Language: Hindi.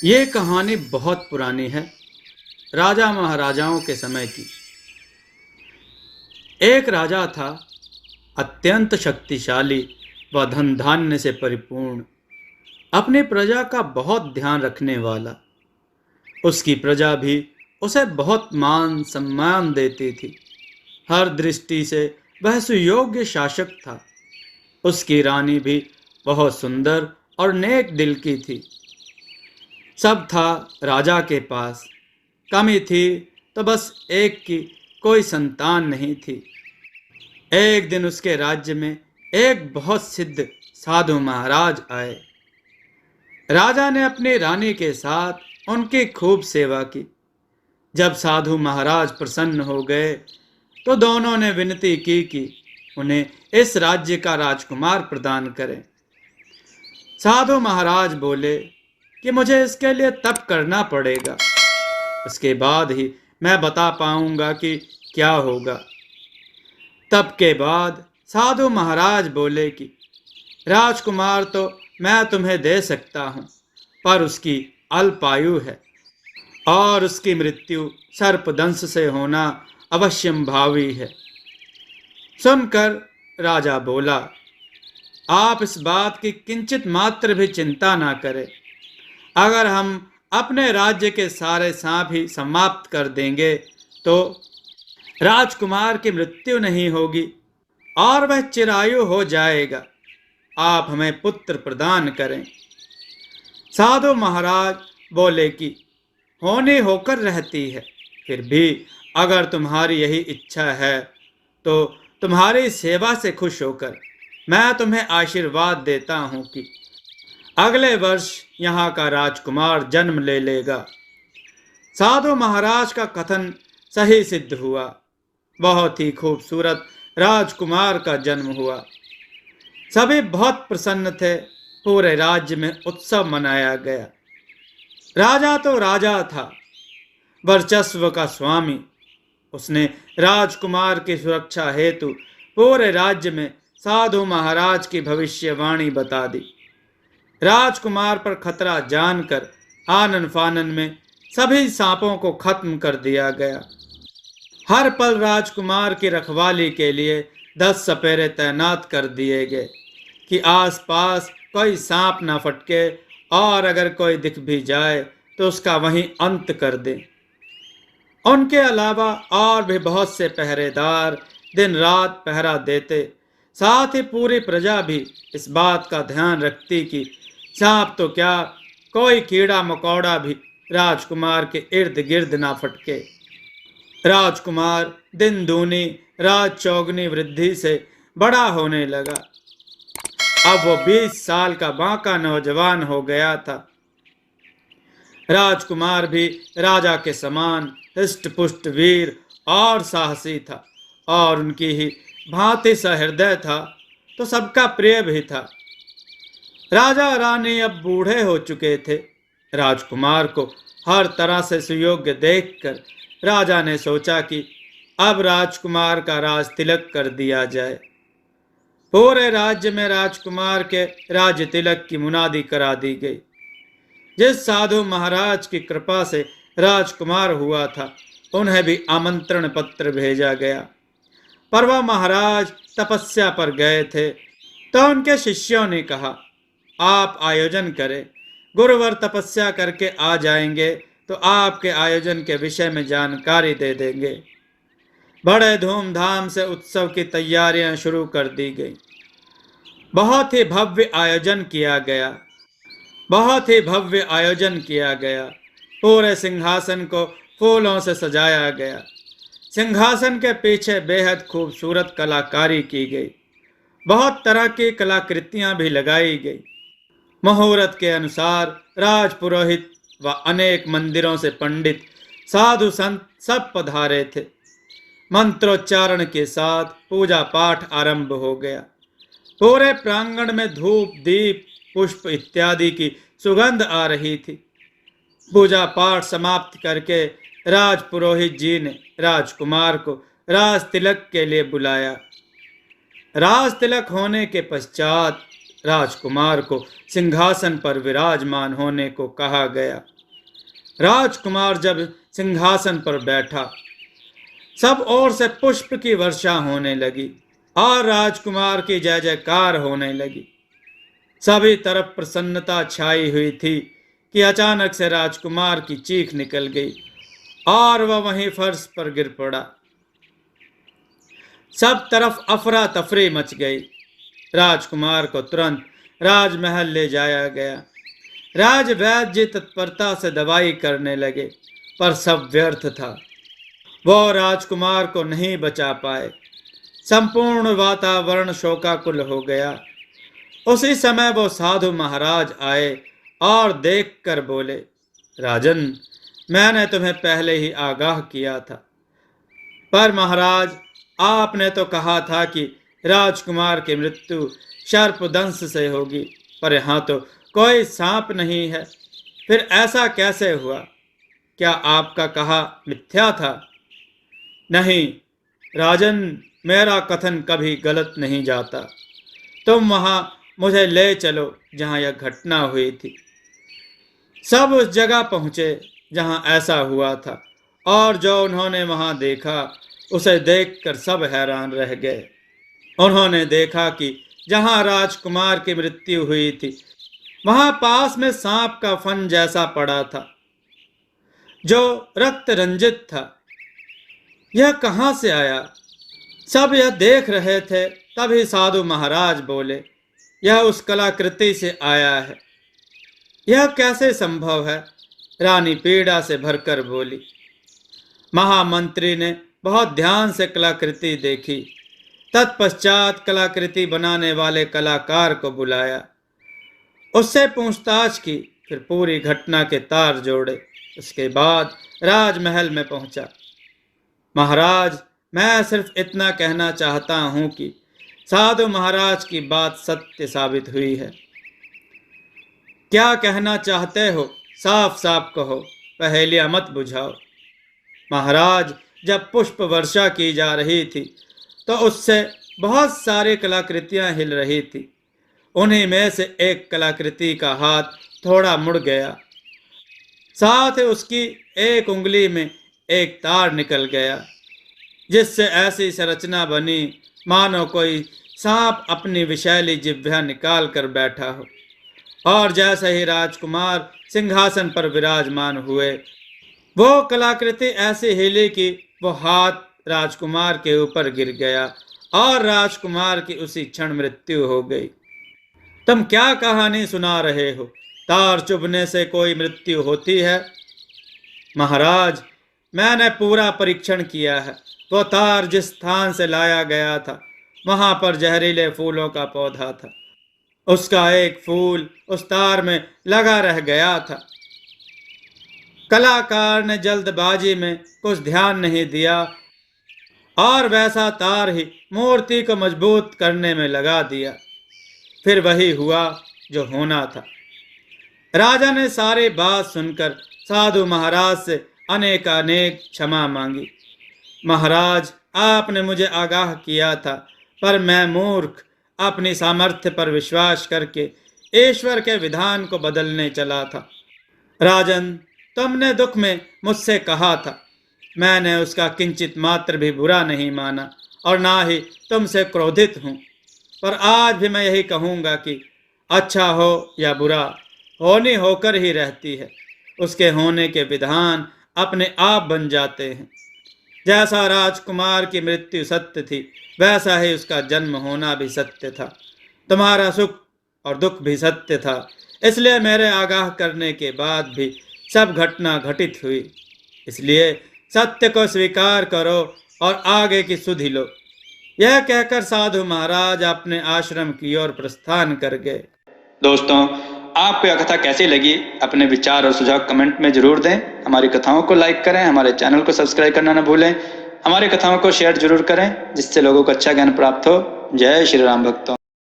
ये कहानी बहुत पुरानी है। राजा महाराजाओं के समय की। एक राजा था, अत्यंत शक्तिशाली व धन धान्य से परिपूर्ण, अपनी प्रजा का बहुत ध्यान रखने वाला। उसकी प्रजा भी उसे बहुत मान सम्मान देती थी। हर दृष्टि से वह सुयोग्य शासक था। उसकी रानी भी बहुत सुंदर और नेक दिल की थी। सब था राजा के पास, कमी थी तो बस एक की, कोई संतान नहीं थी। एक दिन उसके राज्य में एक बहुत सिद्ध साधु महाराज आए। राजा ने अपनी रानी के साथ उनकी खूब सेवा की। जब साधु महाराज प्रसन्न हो गए तो दोनों ने विनती की कि उन्हें इस राज्य का राजकुमार प्रदान करें। साधु महाराज बोले कि मुझे इसके लिए तप करना पड़ेगा, उसके बाद ही मैं बता पाऊंगा कि क्या होगा। तप के बाद साधु महाराज बोले कि राजकुमार तो मैं तुम्हें दे सकता हूं, पर उसकी अल्पायु है और उसकी मृत्यु सर्पदंश से होना अवश्यंभावी है। सुनकर राजा बोला, आप इस बात की किंचित मात्र भी चिंता ना करें। अगर हम अपने राज्य के सारे सांप ही समाप्त कर देंगे तो राजकुमार की मृत्यु नहीं होगी और वह चिरायु हो जाएगा। आप हमें पुत्र प्रदान करें। साधु महाराज बोले कि होनी होकर रहती है, फिर भी अगर तुम्हारी यही इच्छा है तो तुम्हारी सेवा से खुश होकर मैं तुम्हें आशीर्वाद देता हूं कि अगले वर्ष यहाँ का राजकुमार जन्म ले लेगा। साधु महाराज का कथन सही सिद्ध हुआ। बहुत ही खूबसूरत राजकुमार का जन्म हुआ। सभी बहुत प्रसन्न थे। पूरे राज्य में उत्सव मनाया गया। राजा तो राजा था, वर्चस्व का स्वामी। उसने राजकुमार की सुरक्षा हेतु पूरे राज्य में साधु महाराज की भविष्यवाणी बता दी। राजकुमार पर खतरा जानकर आनन फानन में सभी सांपों को खत्म कर दिया गया। हर पल राजकुमार की रखवाली के लिए 10 सपेरे तैनात कर दिए गए कि आसपास कोई सांप ना फटके और अगर कोई दिख भी जाए तो उसका वहीं अंत कर दे। उनके अलावा और भी बहुत से पहरेदार दिन रात पहरा देते। साथ ही पूरी प्रजा भी इस बात का ध्यान रखती कि सांप तो क्या, कोई कीड़ा मकोड़ा भी राजकुमार के इर्द गिर्द ना फटके। राजकुमार दिन दूनी रात चौगनी वृद्धि से बड़ा होने लगा। अब वो 20 साल का बांका नौजवान हो गया था। राजकुमार भी राजा के समान हृष्ट पुष्ट वीर और साहसी था और उनकी ही भांति सहृदय था तो सबका प्रिय भी था। राजा रानी अब बूढ़े हो चुके थे। राजकुमार को हर तरह से सुयोग्य देखकर राजा ने सोचा कि अब राजकुमार का राज तिलक कर दिया जाए। पूरे राज्य में राजकुमार के राज तिलक की मुनादी करा दी गई। जिस साधु महाराज की कृपा से राजकुमार हुआ था उन्हें भी आमंत्रण पत्र भेजा गया, पर वह महाराज तपस्या पर गए थे। तो उनके शिष्यों ने कहा, आप आयोजन करें, गुरुवर तपस्या करके आ जाएंगे तो आपके आयोजन के विषय में जानकारी दे देंगे। बड़े धूमधाम से उत्सव की तैयारियां शुरू कर दी गई। बहुत ही भव्य आयोजन किया गया। बहुत ही भव्य आयोजन किया गया। पूरे सिंहासन को फूलों से सजाया गया। सिंहासन के पीछे बेहद खूबसूरत कलाकारी की गई। बहुत तरह की कलाकृतियां भी लगाई गई। मुहूर्त के अनुसार राजपुरोहित व अनेक मंदिरों से पंडित साधु संत सब पधारे थे। मंत्रोच्चारण के साथ पूजा पाठ आरंभ हो गया। पूरे प्रांगण में धूप दीप पुष्प इत्यादि की सुगंध आ रही थी। पूजा पाठ समाप्त करके राजपुरोहित जी ने राजकुमार को राज तिलक के लिए बुलाया। राज तिलक होने के पश्चात राजकुमार को सिंहासन पर विराजमान होने को कहा गया। राजकुमार जब सिंहासन पर बैठा, सब ओर से पुष्प की वर्षा होने लगी और राजकुमार की जय जयकार होने लगी। सभी तरफ प्रसन्नता छाई हुई थी कि अचानक से राजकुमार की चीख निकल गई और वह वहीं फर्श पर गिर पड़ा। सब तरफ अफरा तफरी मच गई। राजकुमार को तुरंत राजमहल ले जाया गया। राजवैद्य जी तत्परता से दवाई करने लगे, पर सब व्यर्थ था। वो राजकुमार को नहीं बचा पाए। संपूर्ण वातावरण शोकाकुल हो गया। उसी समय वो साधु महाराज आए और देखकर बोले, राजन, मैंने तुम्हें पहले ही आगाह किया था, पर महाराज, आपने तो कहा था कि राजकुमार की मृत्यु सर्पदंश से होगी, पर यहाँ तो कोई सांप नहीं है। फिर ऐसा कैसे हुआ? क्या आपका कहा मिथ्या था? नहीं राजन, मेरा कथन कभी गलत नहीं जाता। तुम वहां मुझे ले चलो जहां यह घटना हुई थी। सब उस जगह पहुंचे जहां ऐसा हुआ था, और जो उन्होंने वहां देखा उसे देखकर सब हैरान रह गए। उन्होंने देखा कि जहां राजकुमार की मृत्यु हुई थी, वहां पास में सांप का फन जैसा पड़ा था, जो रक्त रंजित था। यह कहां से आया? सब यह देख रहे थे, तभी साधु महाराज बोले, यह उस कलाकृति से आया है। यह कैसे संभव है? रानी पीड़ा से भरकर बोली। महामंत्री ने बहुत ध्यान से कलाकृति देखी। तत्पश्चात कलाकृति बनाने वाले कलाकार को बुलाया, उससे पूछताछ की, फिर पूरी घटना के तार जोड़े। उसके बाद राजमहल में पहुंचा। महाराज, मैं सिर्फ इतना कहना चाहता हूं कि साधु महाराज की बात सत्य साबित हुई है। क्या कहना चाहते हो? साफ साफ कहो, पहेलियां मत बुझाओ। महाराज, जब पुष्प वर्षा की जा रही थी तो उससे बहुत सारी कलाकृतियां हिल रही थी। उन्हीं में से एक कलाकृति का हाथ थोड़ा मुड़ गया, साथ ही उसकी एक उंगली में एक तार निकल गया, जिससे ऐसी संरचना बनी मानो कोई सांप अपनी विषैली जिह्वा निकाल कर बैठा हो। और जैसे ही राजकुमार सिंहासन पर विराजमान हुए, वो कलाकृति ऐसी हिली कि वो हाथ राजकुमार के ऊपर गिर गया और राजकुमार की उसी क्षण मृत्यु हो गई। तुम क्या कहानी सुना रहे हो? तार चुभने से कोई मृत्यु होती है? महाराज, मैंने पूरा परीक्षण किया है। वो तार जिस स्थान से लाया गया था, वहां पर जहरीले फूलों का पौधा था। उसका एक फूल उस तार में लगा रह गया था। कलाकार ने जल्दबाजी में कुछ ध्यान नहीं दिया और वैसा तार ही मूर्ति को मजबूत करने में लगा दिया। फिर वही हुआ जो होना था। राजा ने सारी बात सुनकर साधु महाराज से अनेकानेक क्षमा मांगी। महाराज, आपने मुझे आगाह किया था, पर मैं मूर्ख अपनी सामर्थ्य पर विश्वास करके ईश्वर के विधान को बदलने चला था। राजन, तुमने दुख में मुझसे कहा था, मैंने उसका किंचित मात्र भी बुरा नहीं माना और ना ही तुमसे क्रोधित हूँ। पर आज भी मैं यही कहूँगा कि अच्छा हो या बुरा, होनी होकर ही रहती है। उसके होने के विधान अपने आप बन जाते हैं। जैसा राजकुमार की मृत्यु सत्य थी, वैसा ही उसका जन्म होना भी सत्य था। तुम्हारा सुख और दुख भी सत्य था। इसलिए मेरे आगाह करने के बाद भी सब घटना घटित हुई। इसलिए सत्य को स्वीकार करो और आगे की सुधि लो। यह कहकर साधु महाराज अपने आश्रम की ओर प्रस्थान कर गए। दोस्तों, आपको यह कथा कैसी लगी? अपने विचार और सुझाव कमेंट में जरूर दें। हमारी कथाओं को लाइक करें, हमारे चैनल को सब्सक्राइब करना न भूलें। हमारी कथाओं को शेयर जरूर करें, जिससे लोगों को अच्छा ज्ञान प्राप्त हो। जय श्री राम भक्तों।